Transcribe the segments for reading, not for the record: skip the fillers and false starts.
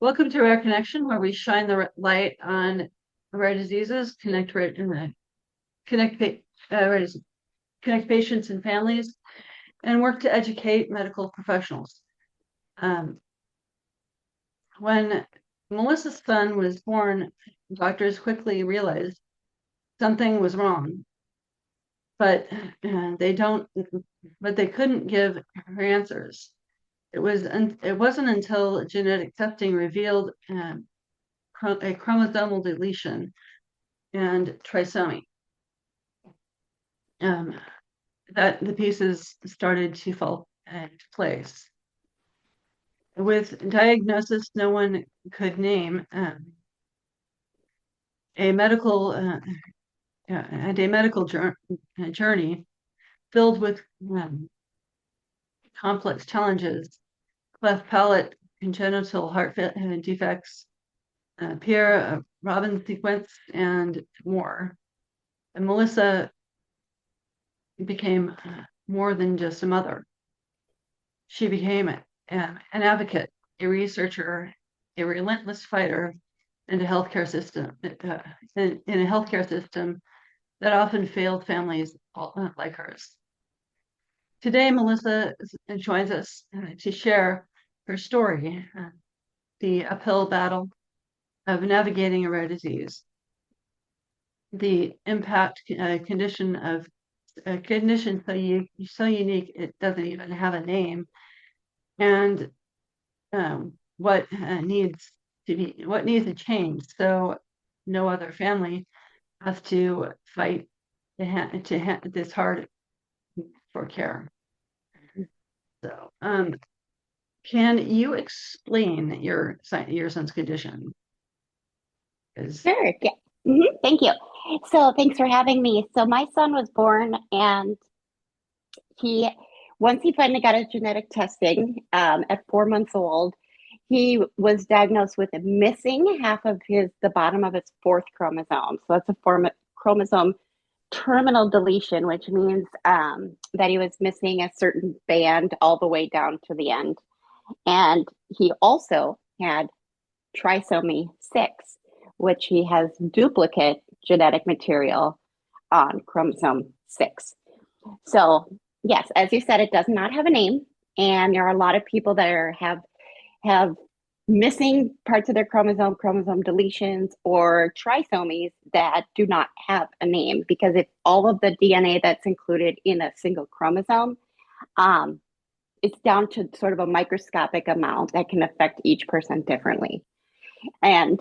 Welcome to Rare Connection, where we shine the light on rare diseases, connect, connect patients and families, and work to educate medical professionals. When Melissa's son was born, doctors quickly realized something was wrong, but they couldn't give her answers. It wasn't until genetic testing revealed a chromosomal deletion and trisomy that the pieces started to fall into place. With diagnosis no one could name, a medical journey filled with complex challenges: cleft palate, congenital heart defects, Pierre Robin sequence, and more. And Melissa became more than just a mother. She became an advocate, a researcher, a relentless fighter, and a healthcare system in a healthcare system that often failed families like hers. Today, Melissa joins us to share her story, the uphill battle of navigating a rare disease, the impact condition of a condition so unique it doesn't even have a name, and what needs to change so no other family has to fight this hard for care. So, can you explain your son's condition? Sure. Yeah. Thank you. So thanks for having me. So my son was born, and he, once he finally got his genetic testing, at 4 months old, he was diagnosed with a missing half of the bottom of his fourth chromosome. So that's a form of chromosome terminal deletion, which means that he was missing a certain band all the way down to the end. And he also had trisomy 6, which he has duplicate genetic material on chromosome 6. So, yes, as you said, it does not have a name. And there are a lot of people that have missing parts of their chromosome deletions, or trisomies that do not have a name, because if all of the DNA that's included in a single chromosome, it's down to sort of a microscopic amount that can affect each person differently. And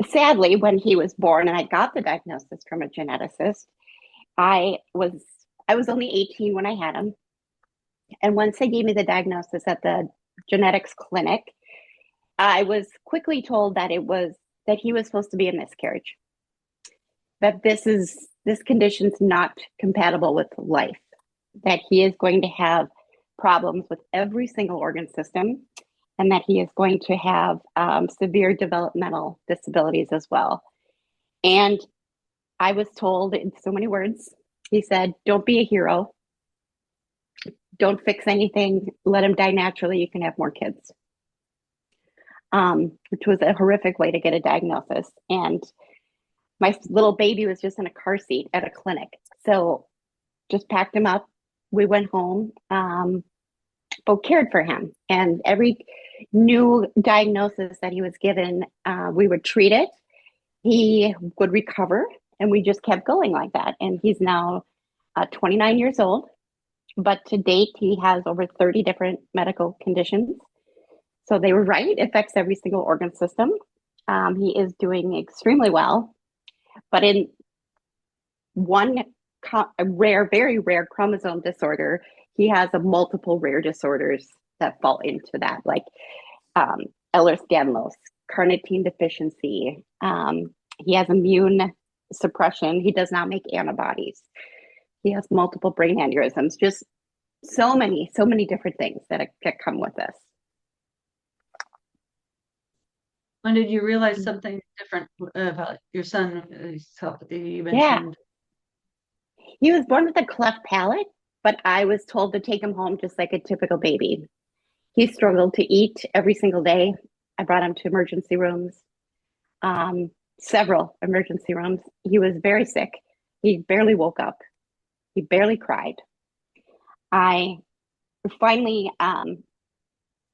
sadly, when he was born and I got the diagnosis from a geneticist, I was only 18 when I had him. And once they gave me the diagnosis at the genetics clinic, I was quickly told that he was supposed to be a miscarriage. That this condition's not compatible with life. That he is going to have problems with every single organ system, and that he is going to have severe developmental disabilities as well. And I was told in so many words, he said, "Don't be a hero. Don't fix anything. Let him die naturally. You can have more kids." Which was a horrific way to get a diagnosis. And my little baby was just in a car seat at a clinic. So just packed him up. We went home, but cared for him. And every new diagnosis that he was given, we would treat it. He would recover, and we just kept going like that. And he's now 29 years old, but to date, he has over 30 different medical conditions. So they were right. It affects every single organ system. He is doing extremely well, but in one very rare chromosome disorder, he has multiple rare disorders that fall into that, like Ehlers-Danlos, Carnatine deficiency. He has immune suppression. He does not make antibodies. He has multiple brain aneurysms. Just so many different things that come with this. When did you realize something different about your son? You mentioned. Yeah, he was born with a cleft palate, but I was told to take him home just like a typical baby. He struggled to eat every single day. I brought him to emergency rooms, several emergency rooms. He was very sick. He barely woke up. He barely cried. I finally, I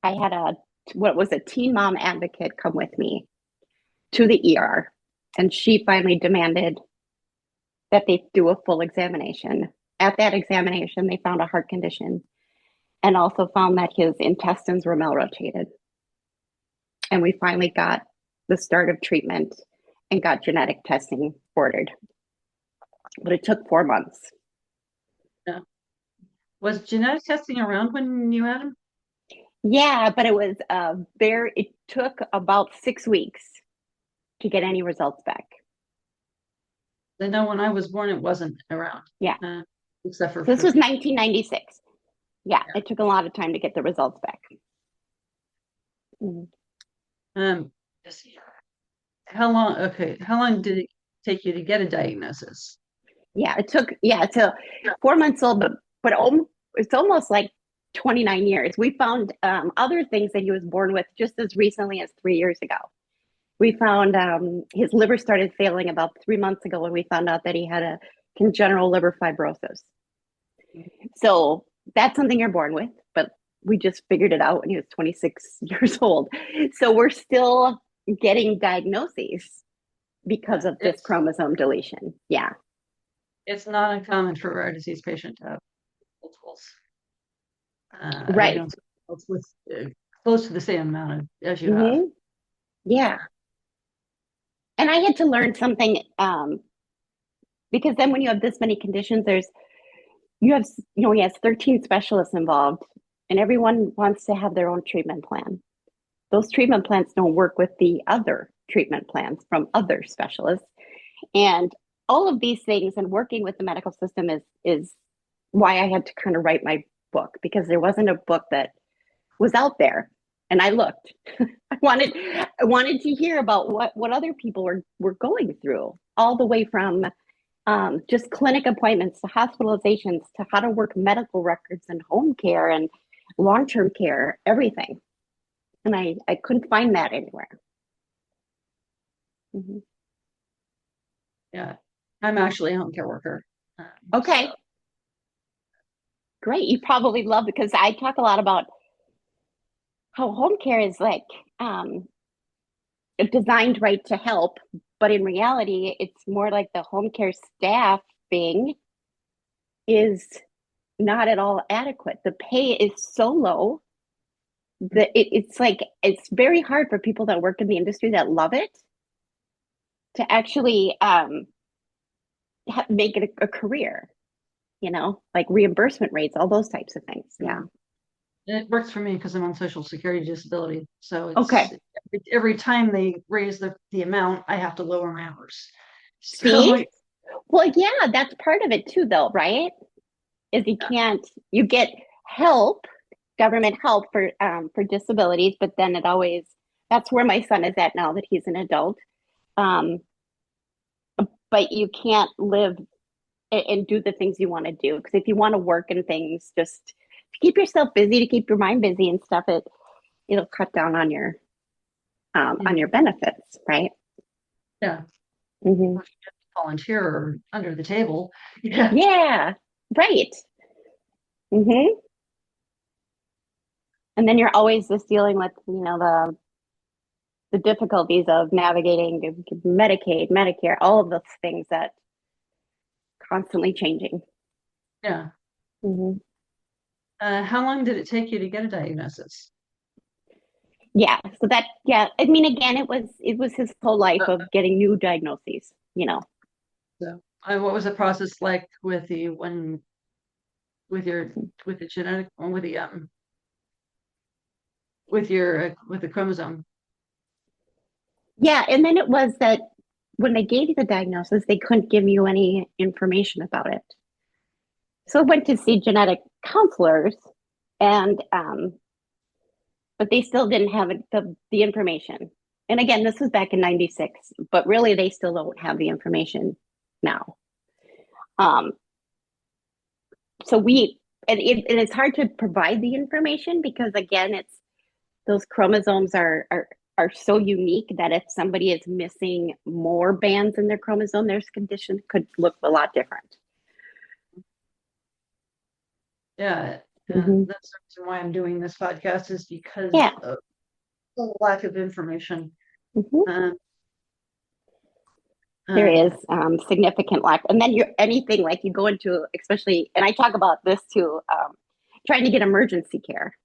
had what was a teen mom advocate come with me to the ER, and she finally demanded that they do a full examination. At that examination, they found a heart condition and also found that his intestines were malrotated. And we finally got the start of treatment and got genetic testing ordered. But it took 4 months. Yeah. Was genetic testing around when you had him? Yeah, but it took about 6 weeks to get any results back. I know when I was born, it wasn't around. Yeah. Except for this was 1996. Yeah, it took a lot of time to get the results back. How long did it take you to get a diagnosis? Yeah, it took, it's 4 months old, but it's almost like 29 years. We found other things that he was born with just as recently as 3 years ago. We found his liver started failing about 3 months ago when we found out that he had a congenital liver fibrosis. So that's something you're born with, but we just figured it out when he was 26 years old. So we're still getting diagnoses because of this chromosome deletion. Yeah. It's not uncommon for a rare disease patient to have multiples. Right. With close to the same amount as you have. Yeah. And I had to learn something because then when you have this many conditions, he has 13 specialists involved, and everyone wants to have their own treatment plan. Those treatment plans don't work with the other treatment plans from other specialists. And all of these things and working with the medical system is why I had to kind of write my book, because there wasn't a book that was out there. And I looked. I wanted to hear about what other people were going through, all the way from just clinic appointments to hospitalizations to how to work medical records and home care and long-term care, everything. And I couldn't find that anywhere. Yeah, I'm actually a home care worker. Okay. So. Great. You probably love it, because I talk a lot about how home care is like designed right to help, but in reality, it's more like the home care staffing is not at all adequate. The pay is so low that it's very hard for people that work in the industry that love it to actually make it a career, like reimbursement rates, all those types of things. Yeah. And it works for me because I'm on Social Security disability. So every time they raise the amount, I have to lower my hours. See? Well, yeah, that's part of it too, though, right? Is you get help, government help for disabilities, but then that's where my son is at now that he's an adult. But you can't live and do the things you want to do, because if you want to work and things, just to keep yourself busy, to keep your mind busy and stuff, it'll cut down on your benefits, right? Yeah. Volunteer or under the table. Yeah. Yeah. Right. And then you're always just dealing with, the difficulties of navigating Medicaid, Medicare, all of those things that constantly changing. Yeah. How long did it take you to get a diagnosis? Yeah. So I mean, again, it was his whole life of getting new diagnoses, So, what was the process like with the genetic, or with the chromosome? Yeah, and then it was that when they gave you the diagnosis, they couldn't give you any information about it. So I went to see genetic counselors, and but they still didn't have the information. And again, this was back in '96, but really they still don't have the information now. So it's hard to provide the information because, again, it's those chromosomes are are so unique that if somebody is missing more bands in their chromosome, their condition could look a lot different. Yeah. Mhm. That's the reason why I'm doing this podcast, is because Yeah. of the lack of information. Mhm. Um, There is uh, significant lack. And then you're anything like you go into, especially, and I talk about this too, trying to get emergency care.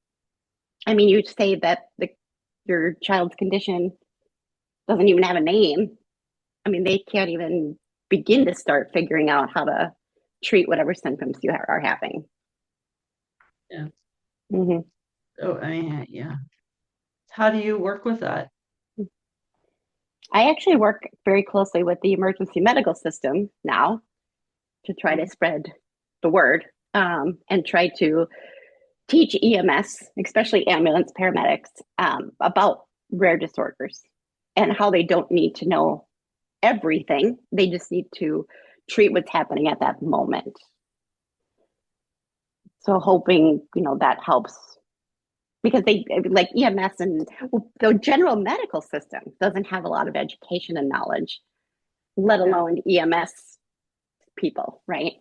I mean, you say that your child's condition doesn't even have a name. I mean, they can't even begin to start figuring out how to treat whatever symptoms you are having. yeah. Mm-hmm. So, I mean, yeah. How do you work with that? I actually work very closely with the emergency medical system now to try to spread the word and try to teach EMS, especially ambulance paramedics, about rare disorders and how they don't need to know everything. They just need to treat what's happening at that moment. So hoping, that helps because they like EMS and the general medical system doesn't have a lot of education and knowledge, let alone EMS people, right?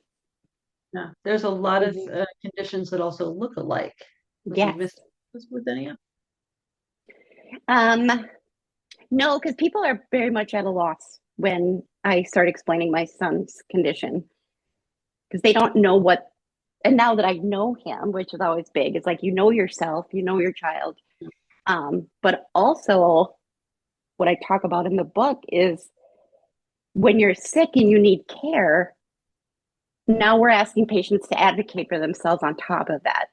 Yeah. There's a lot of Mhm. conditions that also look alike. Would you Yes. miss this with any of Um, no, because people are very much at a loss when I start explaining my son's condition because they don't know what. And now that I know him, which is always big, it's like you know yourself, you know your child. But also, what I talk about in the book is when you're sick and you need care, now we're asking patients to advocate for themselves on top of that.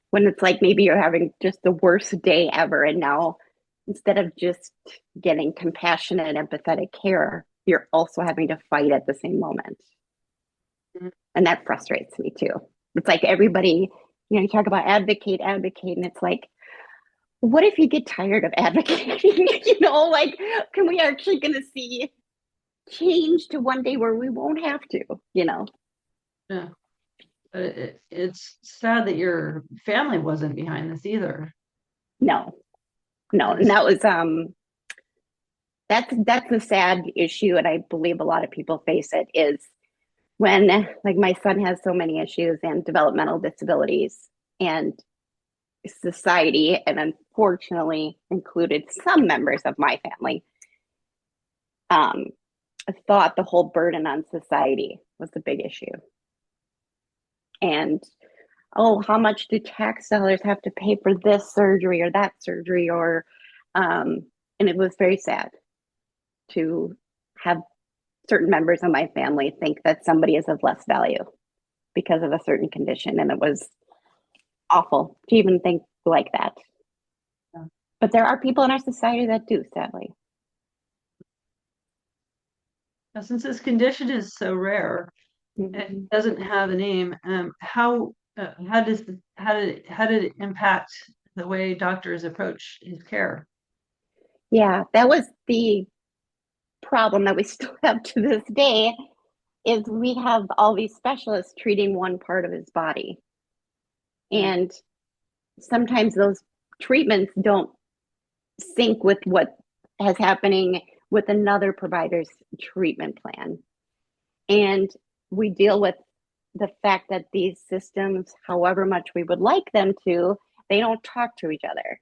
When it's like maybe you're having just the worst day ever, and now instead of just getting compassionate and empathetic care, you're also having to fight at the same moment. Mhm. And that frustrates me too. It's like everybody, you talk about advocate, advocate, and it's like, what if you get tired of advocating? Like, can we actually going to see change to one day where we won't have to, Yeah. It's sad that your family wasn't behind this either. No, no. And Because that was, that's a sad issue. And I believe a lot of people face it is when like my son has so many issues and developmental disabilities and society, and unfortunately included some members of my family, um, thought the whole burden on society was the big issue. And oh, how much do tax dollars have to pay for this surgery or that surgery? Or, and it was very sad to have certain members of my family think that somebody is of less value because of a certain condition. And it was awful to even think like that. yeah. But there are people in our society that do, sadly. Since this condition is so rare, it Mm-hmm. doesn't have a name. How did it impact the way doctors approach his care? Yeah, that was the problem that we still have to this day is we have all these specialists treating one part of his body. Yeah. And sometimes those treatments don't sync with what is happening with another provider's treatment plan. And we deal with the fact that these systems, however much we would like them to, they don't talk to each other.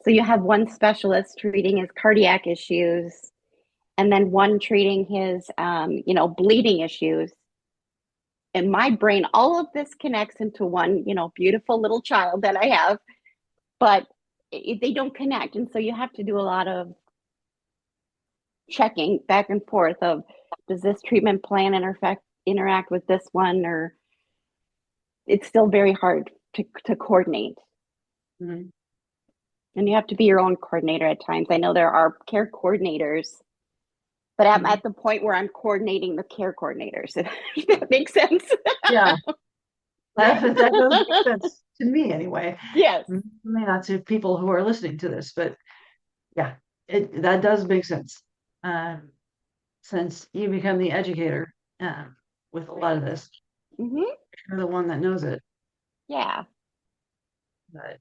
So you have one specialist treating his cardiac issues, and then one treating his, bleeding issues. In my brain, all of this connects into one, beautiful little child that I have, but they don't connect. And so you have to do a lot of checking back and forth of, does this treatment plan interact with this one? Or it's still very hard to coordinate. Mhm. And you have to be your own coordinator at times. I know there are care coordinators, but I'm Mhm. at the point where I'm coordinating the care coordinators. If that makes sense. Yeah, that does make sense to me anyway. Yes. May not to people who are listening to this, but yeah, that does make sense. Um, since you become the educator with a lot of this, Mm-hmm. you're the one that knows it. Yeah. But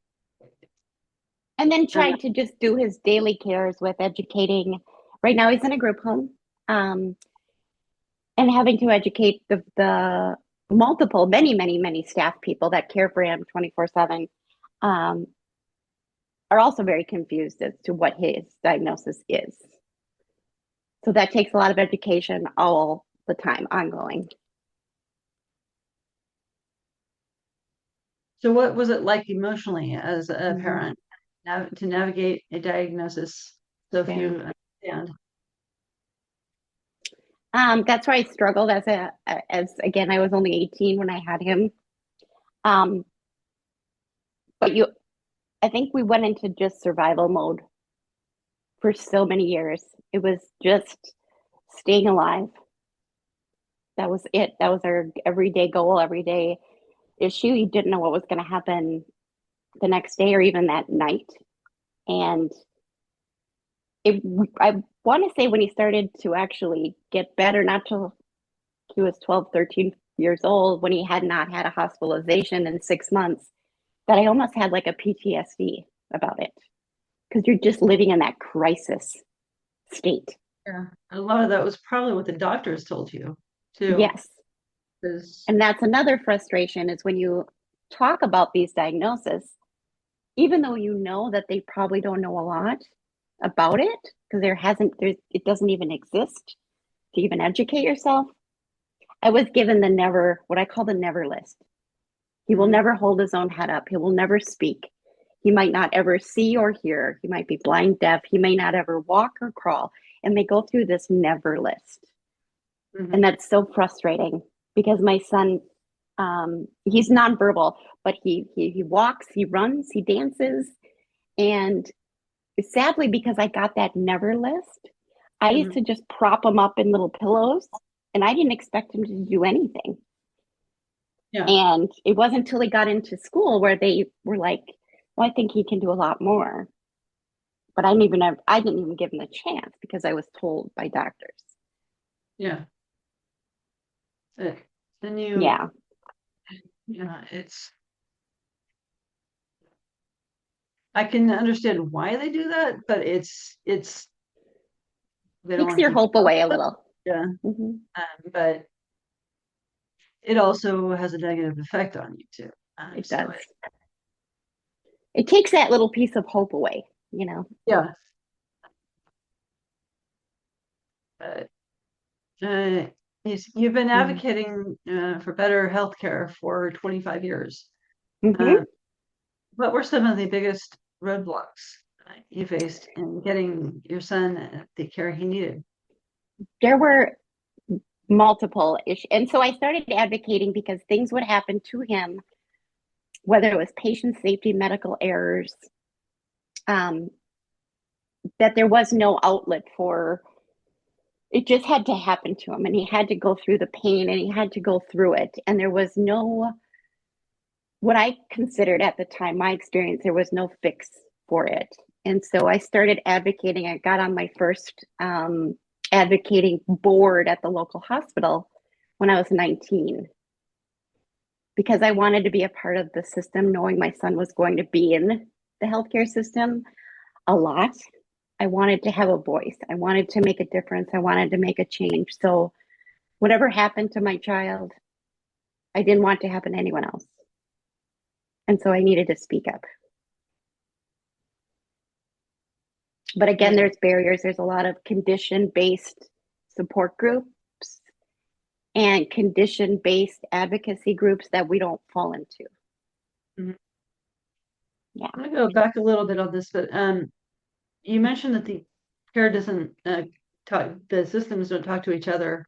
And then trying to just do his daily cares with educating. Right now he's in a group home, and having to educate the multiple, many staff people that care for him 24/7, are also very confused as to what his diagnosis is. So that takes a lot of education all the time, ongoing. So what was it like emotionally as a parent to navigate a diagnosis so few understand? That's why I struggled as again, I was only 18 when I had him. But I think we went into just survival mode for so many years. It was just staying alive. That was it. That was our everyday goal, everyday issue. You didn't know what was going to happen the next day or even that night. And I want to say when he started to actually get better, not till he was 12, 13 years old, when he had not had a hospitalization in 6 months, that I almost had like a PTSD about it. Because you're just living in that crisis state. Yeah, a lot of that was probably what the doctors told you too. Yes. And that's another frustration is when you talk about these diagnoses, even though you know that they probably don't know a lot about it, because it doesn't even exist to even educate yourself. I was given what I call the never list. He will never hold his own head up. He will never speak. He might not ever see or hear. He might be blind, deaf. He may not ever walk or crawl. And they go through this never list. And that's so frustrating because my son, he's nonverbal, but he walks, he runs, he dances. And sadly, because I got that never list, I used to just prop him up in little pillows and I didn't expect him to do anything. Yeah. And it wasn't until he got into school where they were like, well, I think he can do a lot more. But I didn't even give him a chance because I was told by doctors. Yeah. Then yeah, I can understand why they do that, but it's takes your hope away a little. Yeah. But it also has a negative effect on you too. It does. It takes that little piece of hope away, Yeah. You've been advocating for better healthcare for 25 years. What were some of the biggest roadblocks you faced in getting your son the care he needed? There were multiple issues. And so I started advocating because things would happen to him, whether it was patient safety, medical errors, that there was no outlet for. It just had to happen to him and he had to go through the pain and he had to go through it. And there was no, what I considered at the time, my experience, there was no fix for it. And so I started advocating. I got on my first advocating board at the local hospital when I was 19 because I wanted to be a part of the system, knowing my son was going to be in the healthcare system a lot. I wanted to have a voice. I wanted to make a difference. I wanted to make a change. So whatever happened to my child, I didn't want to happen to anyone else. And so I needed to speak up. But again, there's barriers. There's a lot of condition-based support groups and condition-based advocacy groups that we don't fall into. Yeah. I'm going to go back a little bit on this, but you mentioned that the care doesn't talk, the systems don't talk to each other,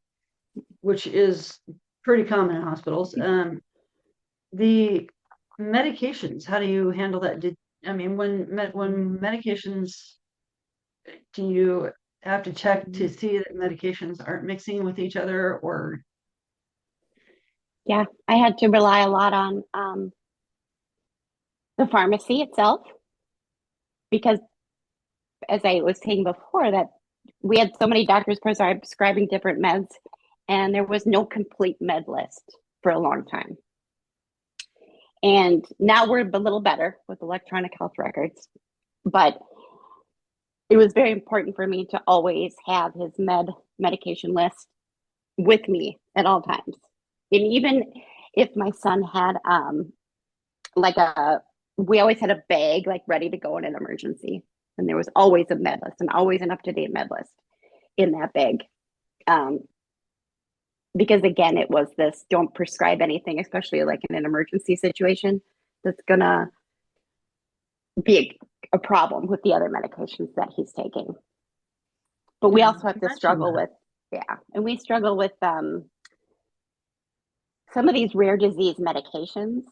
which is pretty common in hospitals. The medications, how do you handle that? When medications, do you have to check to see that medications aren't mixing with each other or? Yeah, I had to rely a lot on the pharmacy itself because as I was saying before, that we had so many doctors prescribing different meds and there was no complete med list for a long time. And now we're a little better with electronic health records, But it was very important for me to always have his medication list with me at all times. And even if my son had like we always had a bag like ready to go in an emergency. And there was always a med list and always an up-to-date med list in that bag. Because again, it was this don't prescribe anything, especially like in an emergency situation that's gonna be a problem with the other medications that he's taking. But we also have to struggle with, and we struggle with some of these rare disease medications.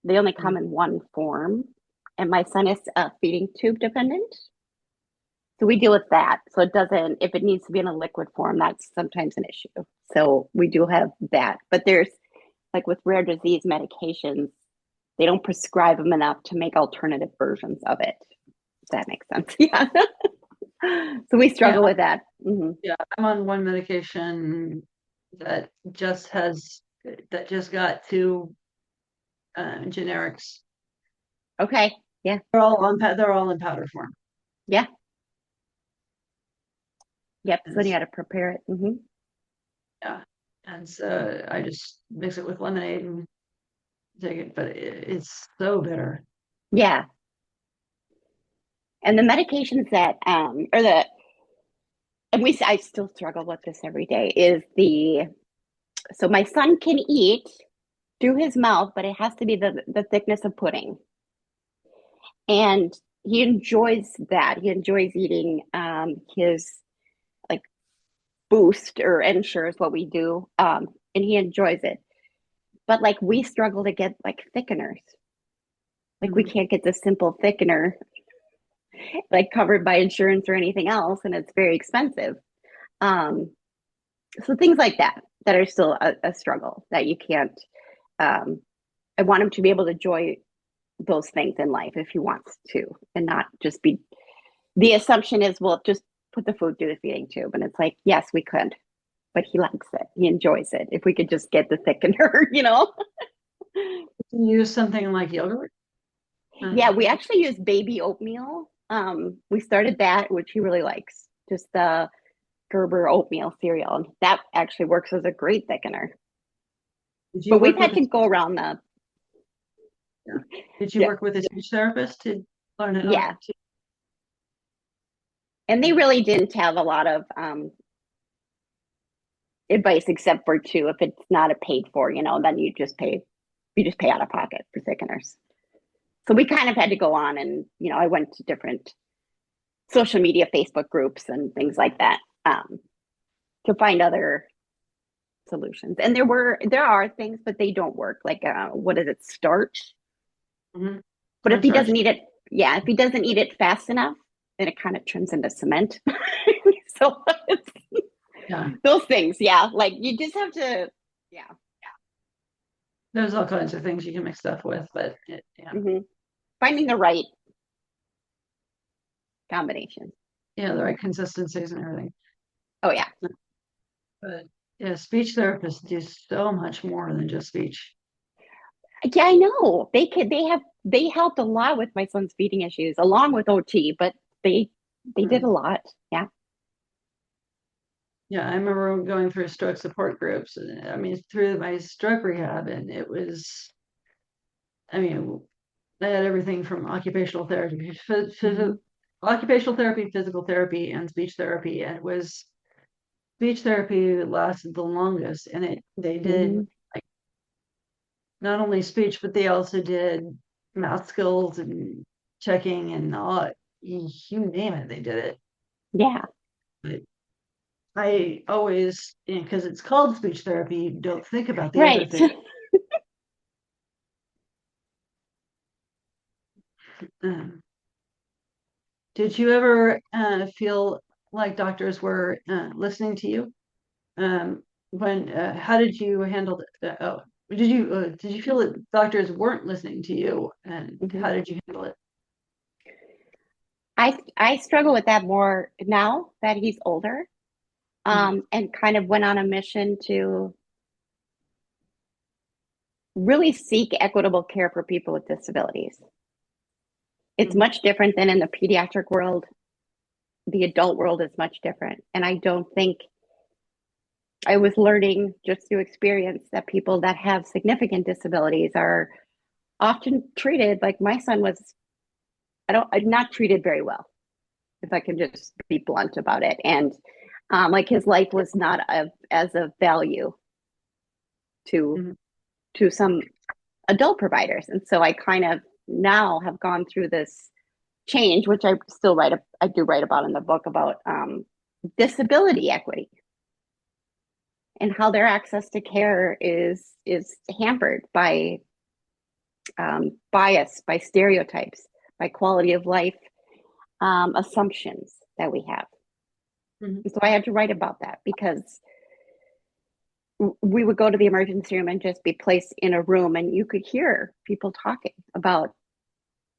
They only come in one form, and my son is feeding tube dependent. So we deal with that. So it doesn't, if it needs to be in a liquid form, that's sometimes an issue. So we do have that. But there's, like with rare disease medications, they don't prescribe them enough to make alternative versions of it. If that makes sense. Yeah. So we struggle with that. Mm-hmm. Yeah, I'm on one medication that just got two generics. Okay. Yeah. They're all in powder form. Yeah. Yep. So then you got to prepare it. Mm-hmm. Yeah. And so I just mix it with lemonade and take it, but it's so bitter. Yeah. And the medications that I still struggle with this every day is so my son can eat through his mouth, but it has to be the thickness of pudding. And he enjoys that. He enjoys eating his like Boost or Ensure is what we do. And he enjoys it. But like we struggle to get like thickeners. Like we can't get the simple thickener like covered by insurance or anything else, and it's very expensive. So things like that are still a struggle that you can't. I want him to be able to enjoy those things in life if he wants to, and not just be. The assumption is, well, just put the food through the feeding tube, and it's like, yes, we could, but he likes it, he enjoys it. If we could just get the thickener, Use something like yogurt. Yeah, we actually use baby oatmeal. We started that, which he really likes, just the Gerber oatmeal cereal. And that actually works as a great thickener. But we've had to go around the. Yeah. Did you work with a speech therapist to learn it? Yeah. And they really didn't have a lot of advice except for if it's not a paid for, then you just pay out of pocket for thickeners. So we kind of had to go on and, I went to different social media, Facebook groups and things like that to find other solutions. And there are things, but they don't work. Like, what is it, starch? Mm-hmm. But if he doesn't eat it, if he doesn't eat it fast enough, then it kind of turns into cement. So those things, like you just have to, There's all kinds of things you can mix stuff with, but finding the right combination. Yeah, the right consistencies and everything. Oh yeah. But yeah, speech therapists do so much more than just speech. Yeah, I know. They helped a lot with my son's feeding issues along with OT, but they did a lot. Yeah. Yeah, I remember going through stroke support groups. Through my stroke rehab, and it was, I had everything from occupational therapy, physical therapy, and speech therapy. And it was speech therapy that lasted the longest, and they did like not only speech, but they also did math skills and checking and all. You name it, they did it. Yeah. But I always, because it's called speech therapy, you don't think about the other thing. Did you ever feel like doctors were listening to you? How did you handle it? Did you feel that doctors weren't listening to you, and how did you handle it? I struggle with that more now that he's older, and kind of went on a mission to really seek equitable care for people with disabilities. It's much different than in the pediatric world. The adult world is much different. And I don't think I was learning just through experience that people that have significant disabilities are often treated like my son was, not treated very well, if I can just be blunt about it. And like his life was not as of value to some adult providers. And so I kind of now have gone through this change, which I do write about in the book about disability equity and how their access to care is hampered by bias, by stereotypes, by quality of life assumptions that we have. So I had to write about that because we would go to the emergency room and just be placed in a room and you could hear people talking about,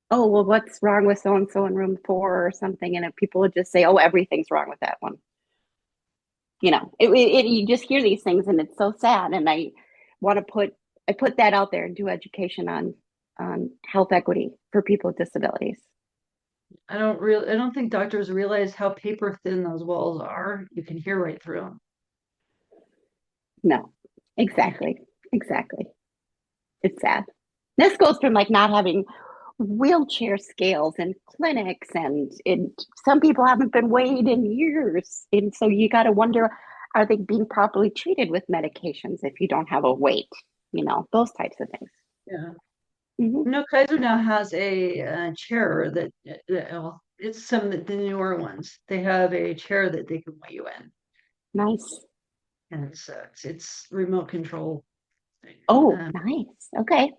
oh, well, what's wrong with so-and-so in room 4 or something. And if people would just say, oh, everything's wrong with that one. You know, you just hear these things and it's so sad. And I put that out there and do education on health equity for people with disabilities. I don't think doctors realize how paper thin those walls are. You can hear right through them. No, exactly. It's sad. This goes from like not having wheelchair scales in clinics, and some people haven't been weighed in years. And so you got to wonder, are they being properly treated with medications if you don't have a weight? You know, those types of things. Yeah. No, Kaiser now has a chair that, well, it's some of the newer ones. They have a chair that they can weigh you in. Nice. And it's remote control. Oh, nice. Okay.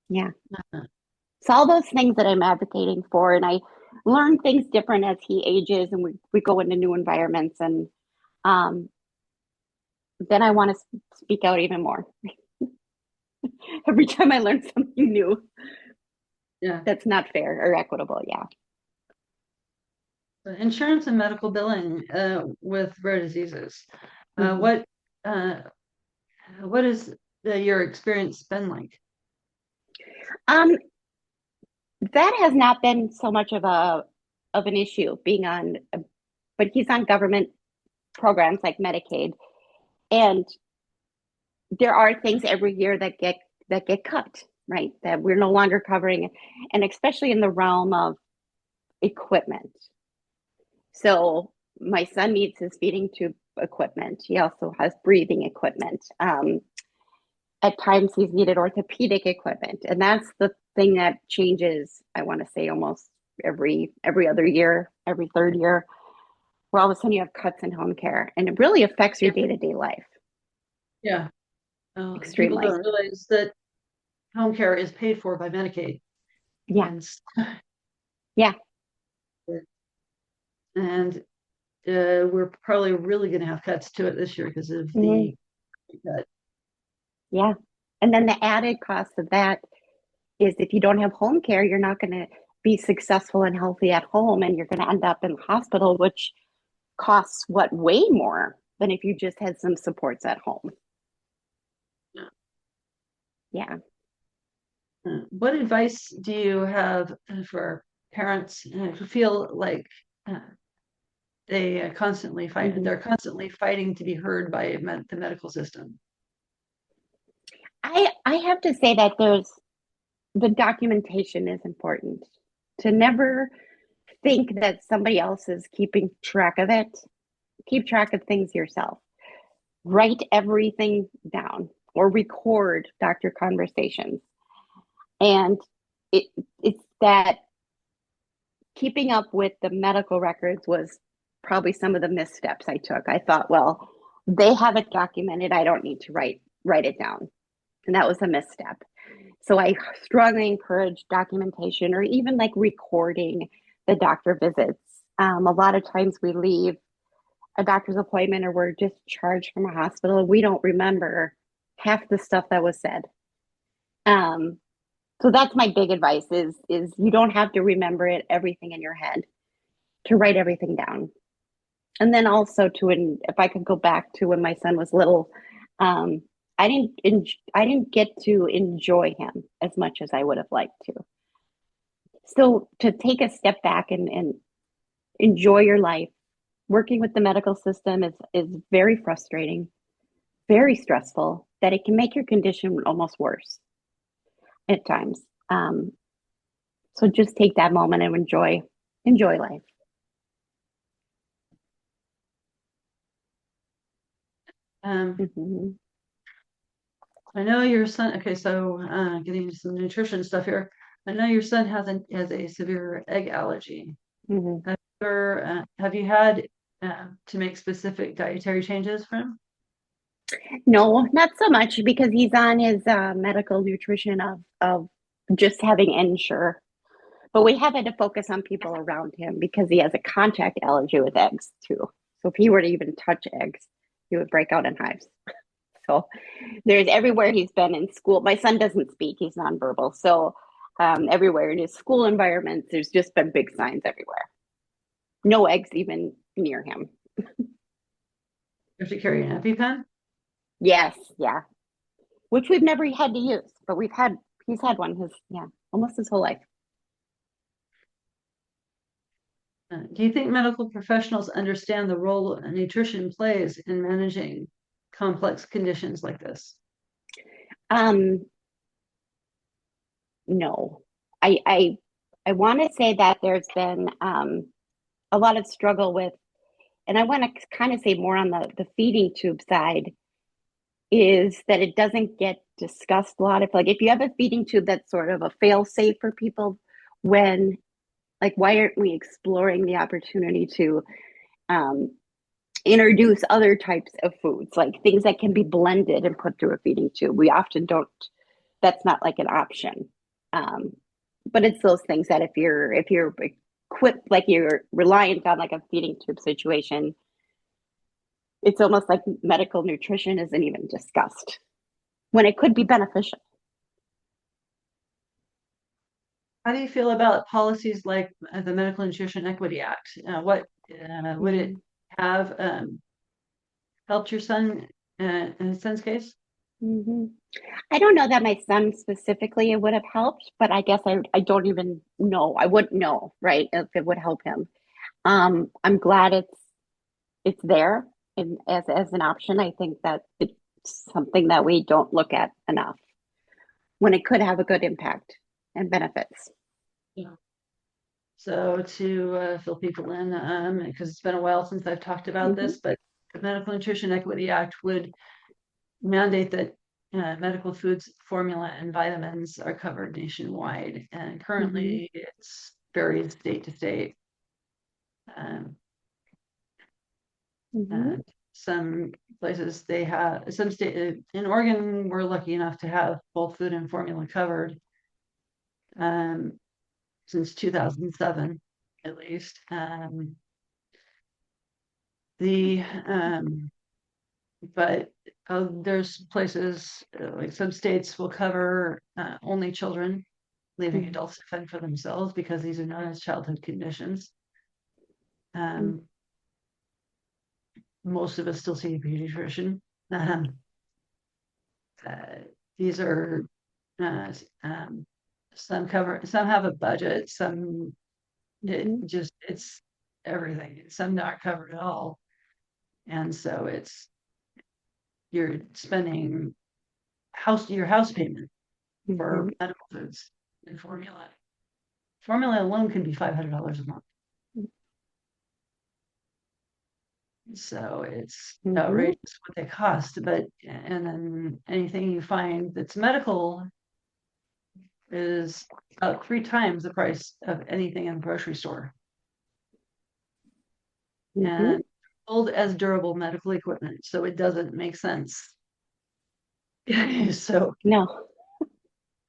Yeah. It's all those things that I'm advocating for. And I learn things different as he ages and we go into new environments. And then I want to speak out even more. Every time I learn something new. Yeah. That's not fair or equitable. Yeah. Insurance and medical billing with rare diseases. What is your experience been like? That has not been so much of an issue being on, but he's on government programs like Medicaid, and there are things every year that get cut, right? That we're no longer covering, and especially in the realm of equipment. So my son needs his feeding tube equipment. He also has breathing equipment. At times he's needed orthopedic equipment, and that's the thing that changes. I want to say almost every other year, every third year, where all of a sudden you have cuts in home care, and it really affects your day-to-day life. Yeah, extremely. People don't realize that home care is paid for by Medicaid. Yeah. Yeah. And we're probably really going to have cuts to it this year because of the cut. Yeah. And then the added cost of that is if you don't have home care, you're not going to be successful and healthy at home, and you're going to end up in the hospital, which costs way more than if you just had some supports at home. Yeah. What advice do you have for parents who feel like they constantly fight? They're constantly fighting to be heard by the medical system. I have to say that the documentation is important. To never think that somebody else is keeping track of it. Keep track of things yourself. Write everything down or record doctor conversations. And it's that keeping up with the medical records was probably some of the missteps I took. I thought, well, they have it documented. I don't need to write it down. And that was a misstep. So I strongly encourage documentation or even like recording the doctor visits. A lot of times we leave a doctor's appointment or we're discharged from a hospital. We don't remember half the stuff that was said. So that's my big advice is you don't have to remember everything in your head, to write everything down. And then also if I could go back to when my son was little, I didn't get to enjoy him as much as I would have liked to. So to take a step back and enjoy your life, working with the medical system is very frustrating, very stressful, that it can make your condition almost worse at times. So just take that moment and enjoy life. Mm-hmm. I know your son. Okay, so getting into some nutrition stuff here. I know your son has a severe egg allergy. Mm-hmm. Have you had to make specific dietary changes for him? No, not so much because he's on his medical nutrition of just having Ensure. But we have had to focus on people around him because he has a contact allergy with eggs too. So if he were to even touch eggs, he would break out in hives. So there's everywhere he's been in school. My son doesn't speak, he's nonverbal. So everywhere in his school environments, there's just been big signs everywhere. No eggs even near him. You have to carry an EpiPen? Yes, yeah. Which we've never had to use, but he's had one almost his whole life. Do you think medical professionals understand the role nutrition plays in managing complex conditions like this? No. I want to say that there's been a lot of struggle with, and I want to kind of say more on the feeding tube side, is that it doesn't get discussed a lot. If you have a feeding tube that's sort of a fail safe for people, when why aren't we exploring the opportunity to introduce other types of foods, like things that can be blended and put through a feeding tube? We often don't. That's not like an option. But it's those things that if you're equipped, like you're reliant on like a feeding tube situation, it's almost like medical nutrition isn't even discussed when it could be beneficial. How do you feel about policies like the Medical Nutrition Equity Act? What would it have helped your son in his son's case? Mm-hmm. I don't know that my son specifically it would have helped, but I guess I don't even know. I wouldn't know, right, if it would help him. I'm glad it's there and as an option. I think that it's something that we don't look at enough when it could have a good impact and benefits. Yeah. So to fill people in, because it's been a while since I've talked about Mm-hmm. this, but the Medical Nutrition Equity Act would mandate that medical foods, formula, and vitamins are covered nationwide. And currently, it's varies state to state. And some places they have some state in Oregon, we're lucky enough to have both food and formula covered since 2007, at least. But there's places like some states will cover only children, leaving adults to fend for themselves because these are known as childhood conditions. Most of us still see a pediatrician. These are some have a budget, some it's everything, some not covered at all. And so you're spending your house payment for medical foods and formula. Formula alone can be $500 a month. So it's outrageous what they cost, and then anything you find that's medical is about 3 times the price of anything in the grocery store. And sold as durable medical equipment, so it doesn't make sense. So no.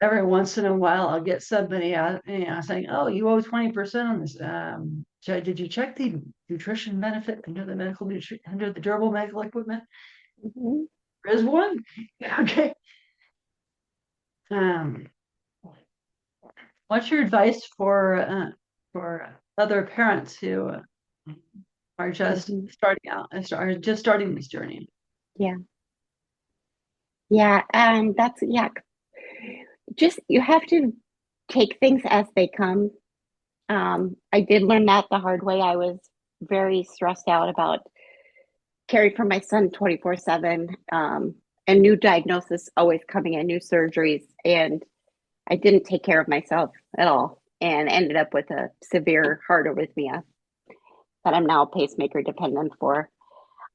Every once in a while, I'll get somebody out, saying, "Oh, you owe 20% on this. Did you check the nutrition benefit under under the durable medical equipment? There is one." Okay. What's your advice for other parents who are just starting out, are just starting this journey? Yeah. Yeah, that's yeah. Just you have to take things as they come. I did learn that the hard way. I was very stressed out about caring for my son 24/7, and new diagnosis always coming in, new surgeries, and I didn't take care of myself at all, and ended up with a severe heart arrhythmia that I'm now pacemaker dependent for.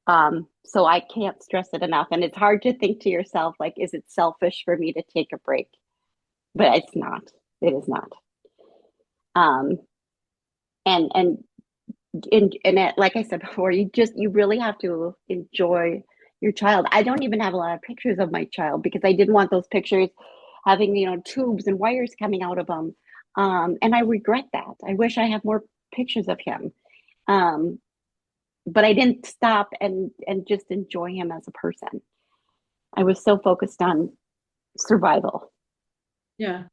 So I can't stress it enough, and it's hard to think to yourself like, is it selfish for me to take a break? But it's not. It is not. Um, and it, like I said before, you really have to enjoy your child. I don't even have a lot of pictures of my child because I didn't want those pictures having, tubes and wires coming out of them. And I regret that. I wish I had more pictures of him. Um, but I didn't stop and just enjoy him as a person. I was so focused on survival. Yeah.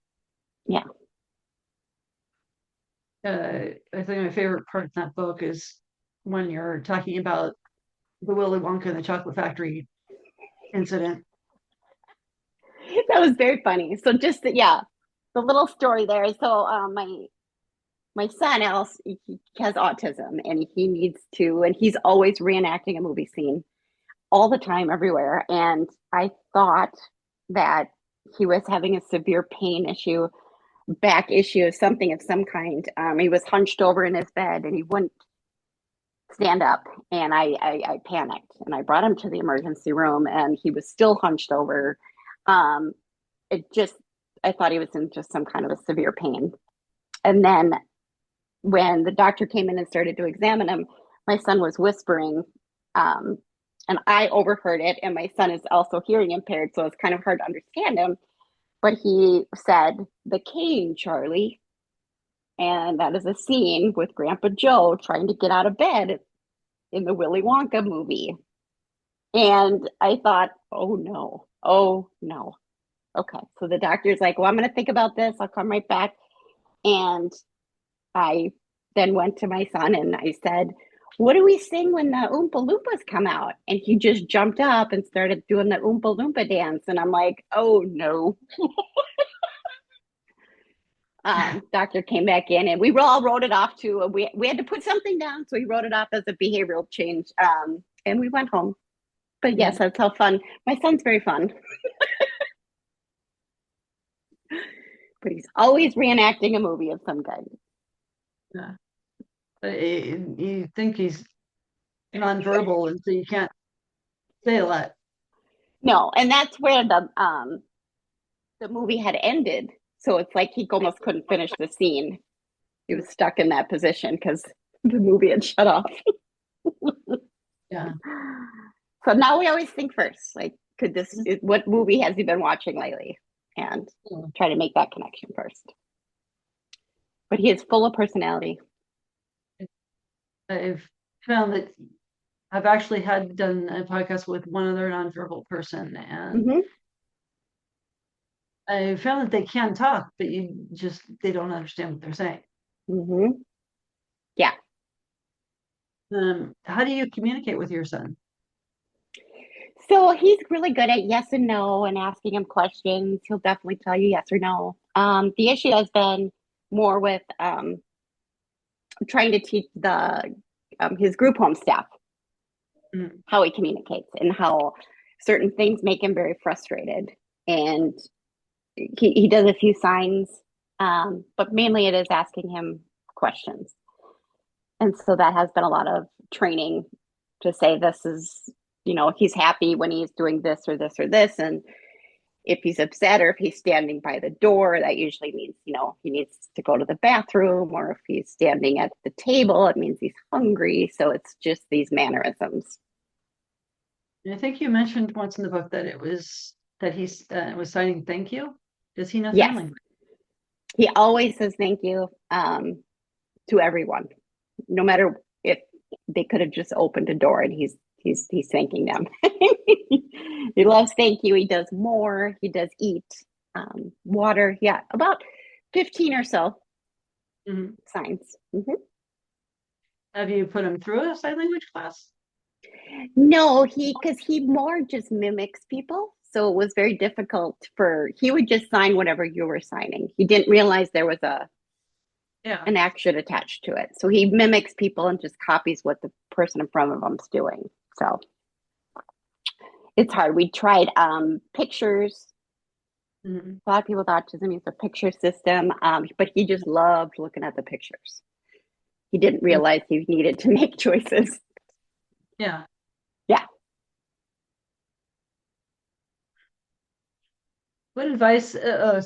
Yeah. I think my favorite part in that book is when you're talking about the Willy Wonka and the Chocolate Factory incident. That was very funny. So just yeah, the little story there. So my son else he has autism and he needs to and he's always reenacting a movie scene all the time everywhere. And I thought that he was having a severe pain issue, back issue, something of some kind. He was hunched over in his bed and he wouldn't stand up. And I panicked and I brought him to the emergency room and he was still hunched over. Um, it just, I thought he was in just some kind of a severe pain. And then when the doctor came in and started to examine him, my son was whispering, um, and I overheard it. And my son is also hearing impaired, so it's kind of hard to understand him. But he said, "The cane, Charlie," and that is a scene with Grandpa Joe trying to get out of bed in the Willy Wonka movie. And I thought, "Oh no, oh no." Okay, so the doctor's like, "Well, I'm going to think about this. I'll come right back." And I then went to my son and I said, "What do we sing when the Oompa Loompas come out?" And he just jumped up and started doing the Oompa Loompa dance. And I'm like, "Oh no." Doctor came back in and we all wrote it off to, we had to put something down. So he wrote it off as a behavioral change. And we went home. But yes, that's how fun. My son's very fun, but he's always reenacting a movie of some kind. Yeah. But you think he's nonverbal, and so you can't say a lot. No, and that's where the movie had ended. So it's like he almost couldn't finish the scene. He was stuck in that position because the movie had shut off. Yeah. So now we always think first, like, what movie has he been watching lately? And try to make that connection first. But he is full of personality. I've found that I've actually had done a podcast with one other nonverbal person, and Mm-hmm. I found that they can talk, but they don't understand what they're saying. Mm-hmm. Yeah. How do you communicate with your son? So he's really good at yes and no and asking him questions. He'll definitely tell you yes or no. The issue has been more with trying to teach the his group home staff how he communicates and how certain things make him very frustrated. And he does a few signs, but mainly it is asking him questions. And so that has been a lot of training to say this is, he's happy when he's doing this or this or this. And if he's upset or if he's standing by the door, that usually means, he needs to go to the bathroom, or if he's standing at the table, it means he's hungry. So it's just these mannerisms. And I think you mentioned once in the book that he was signing thank you. Does he know sign Yes, language? he always says thank you to everyone, no matter if they could have just opened a door, and he's thanking them. He loves thank you. He does more. He does eat, water. Yeah, about 15 or so signs. Mm-hmm. Have you put him through a sign language class? No, because he more just mimics people. So it was very difficult he would just sign whatever you were signing. He didn't realize there was an action attached to it. So he mimics people and just copies what the person in front of him's doing. So it's hard. We tried pictures. Mm-hmm. A lot of people with autism use a picture system, but he just loved looking at the pictures. He didn't realize he needed to make choices. Yeah. Yeah. What advice? How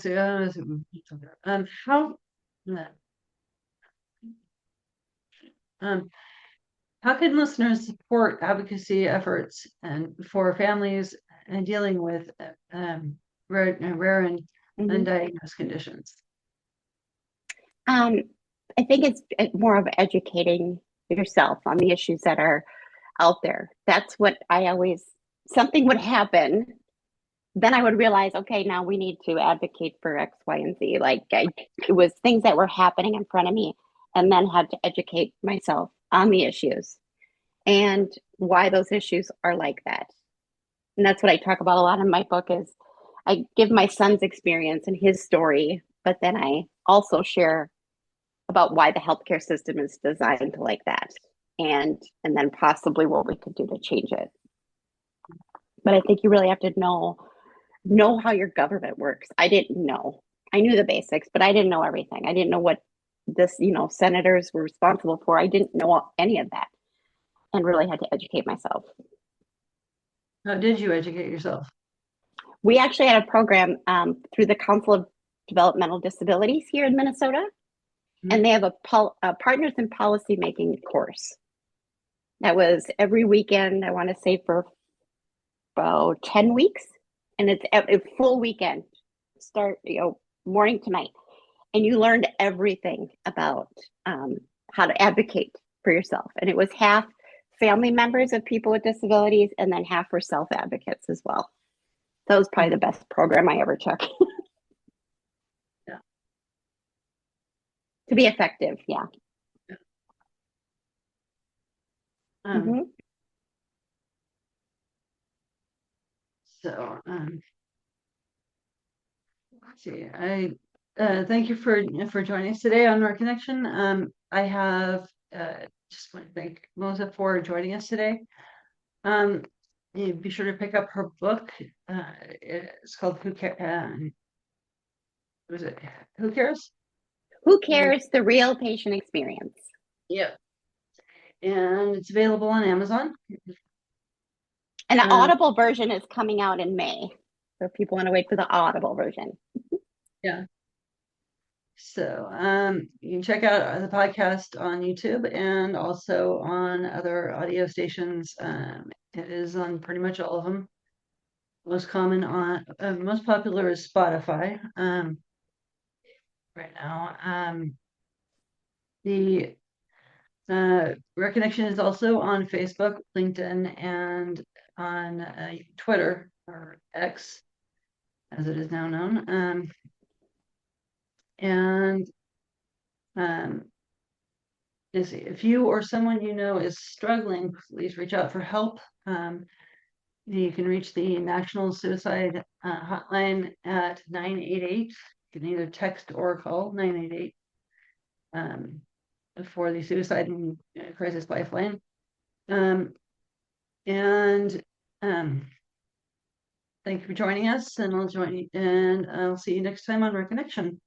can listeners support advocacy efforts and for families and dealing with rare and undiagnosed conditions? I think it's more of educating yourself on the issues that are out there. That's what something would happen. Then I would realize, okay, now we need to advocate for X, Y, and Z. It was things that were happening in front of me, and then had to educate myself on the issues and why those issues are like that. And that's what I talk about a lot in my book is I give my son's experience and his story, but then I also share about why the healthcare system is designed like that, and then possibly what we could do to change it. But I think you really have to know how your government works. I didn't know. I knew the basics, but I didn't know everything. I didn't know what senators were responsible for. I didn't know any of that, and really had to educate myself. How did you educate yourself? We actually had a program through the Council of Developmental Disabilities here in Minnesota, and they have a Partners in Policy Making course. That was every weekend, I want to say for about 10 weeks. And it's a full weekend, start morning to night. And you learned everything about how to advocate for yourself. And it was half family members of people with disabilities and then half were self-advocates as well. That was probably the best program I ever took. Yeah. To be effective, yeah. So, let's see. I thank you for joining us today on our connection. I have just want to thank Melissa for joining us today. Be sure to pick up her book. It's called Who Cares? Was it Who Cares? Who Cares? The Real Patient Experience. Yeah. And it's available on Amazon. And the Audible version is coming out in May. So if people want to wait for the Audible version. Yeah. So you can check out the podcast on YouTube and also on other audio stations. It is on pretty much all of them. Most popular is Spotify right now. The Reconnection is also on Facebook, LinkedIn, and on Twitter, or X, as it is now known. If you or someone you know is struggling, please reach out for help. You can reach the National Suicide Hotline at 988. You can either text or call 988 for the Suicide and Crisis Lifeline. Thank you for joining us, and I'll see you next time on Reconnection.